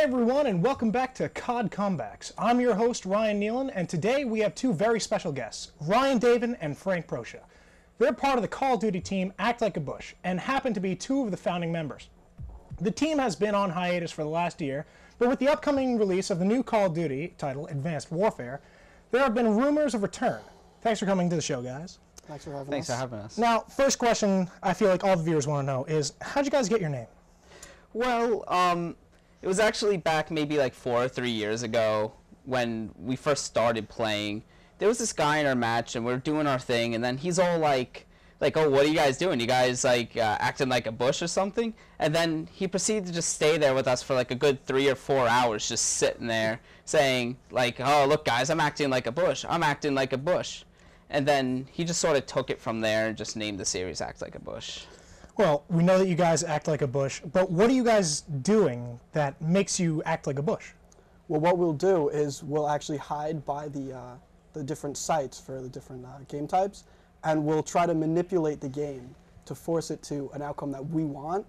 everyone, and welcome back to COD Comebacks. I'm your host, Ryan Nealon, and today we have two very special guests, Ryan Davin and Frank Proscia. They're part of the Call of Duty team Act Like a Bush, and happen to be two of the founding members. The team has been on hiatus for the last year, but with the upcoming release of the new Call of Duty title, Advanced Warfare, there have been rumors of return. Thanks for coming to the show, guys. Thanks for having us. Thanks for having us. Now, first question I feel like all the viewers want to know is, how'd you guys get your name? Well, it was actually back maybe like 4 or 3 years ago when we first started playing. There was this guy in our match, and we were doing our thing, and then he's all like, oh, what are you guys doing? You guys like acting like a bush or something? And then he proceeded to just stay there with us for like a good 3 or 4 hours, just sitting there saying like, oh, look guys, I'm acting like a bush. I'm acting like a bush. And then he just sort of took it from there and just named the series Act Like a Bush. Well, we know that you guys act like a bush, but what are you guys doing that makes you act like a bush? Well, what we'll do is we'll actually hide by the different sites for the different game types, and we'll try to manipulate the game to force it to an outcome that we want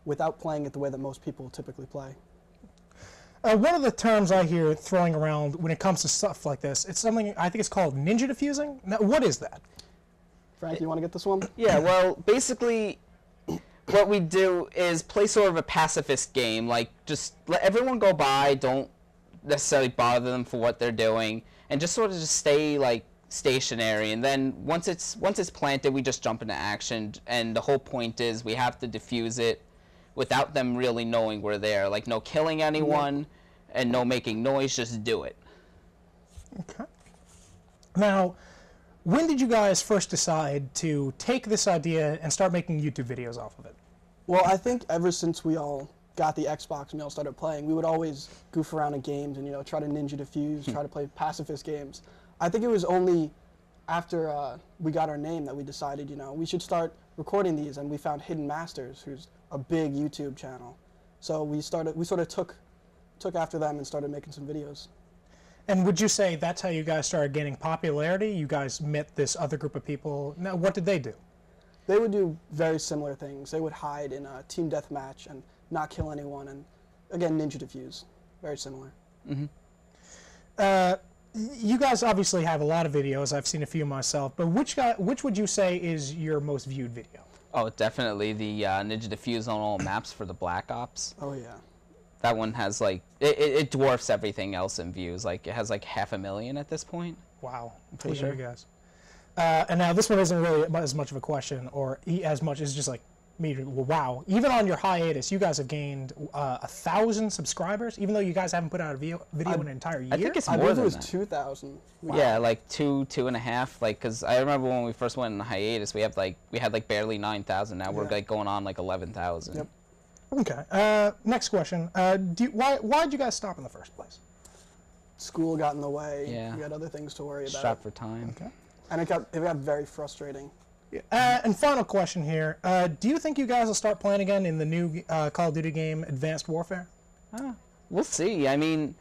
without playing it the way that most people typically play. One of the terms I hear throwing around when it comes to stuff like this, it's something, I think it's called ninja defusing. Now, what is that? Frank, you want to get this one? Yeah, well, basically what we do is play sort of a pacifist game, like just let everyone go by, don't necessarily bother them for what they're doing, and just sort of just stay like stationary. And then once it's planted, we just jump into action, and the whole point is we have to defuse it without them really knowing we're there. Like no killing anyone and no making noise, just do it. Okay. Now, when did you guys first decide to take this idea and start making YouTube videos off of it? Well, I think ever since we all got the Xbox and we all started playing, we would always goof around in games and, you know, try to ninja defuse, try to play pacifist games. I think it was only after we got our name that we decided, you know, we should start recording these, and we found Hidden Masters, who's a big YouTube channel. So we sort of took after them and started making some videos. And would you say that's how you guys started gaining popularity? You guys met this other group of people. Now, what did they do? They would do very similar things. They would hide in a team deathmatch and not kill anyone, and again, ninja defuse. Very similar. Mm-hmm. You guys obviously have a lot of videos. I've seen a few myself, but which would you say is your most viewed video? Oh, definitely the ninja defuse on all maps for the Black Ops. Oh yeah. That one has like, it dwarfs everything else in views. Like it has like 500,000 at this point. Wow, pretty sure, you guys. And now this one isn't really as much of a question, or as much as just like me. Well, wow, even on your hiatus, you guys have gained 1,000 subscribers, even though you guys haven't put out a video in an entire year. I think it's I more believe than it was that. 2,000. Wow. Yeah, like 2.5. Like, cause I remember when we first went in hiatus, we had like barely 9,000. Now we're like going on like 11,000. Yep. Okay. Next question. Why did you guys stop in the first place? School got in the way. Yeah. We had other things to worry about. Strapped for time. Okay. And it got very frustrating. And final question here. Do you think you guys will start playing again in the new Call of Duty game, Advanced Warfare? We'll see. I mean,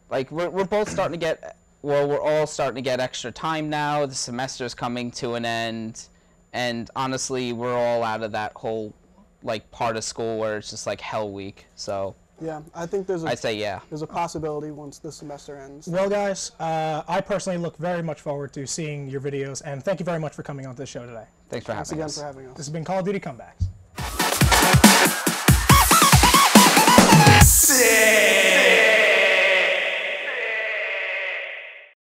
like we're both starting to get, well, we're all starting to get extra time now. The semester's coming to an end, and honestly, we're all out of that whole like part of school where it's just like hell week. So Yeah, I think I'd say yeah. there's a possibility once the semester ends. Well, guys, I personally look very much forward to seeing your videos, and thank you very much for coming on to the show today. Thanks for Thanks having again us. for having us. This has been Call of Duty Comebacks.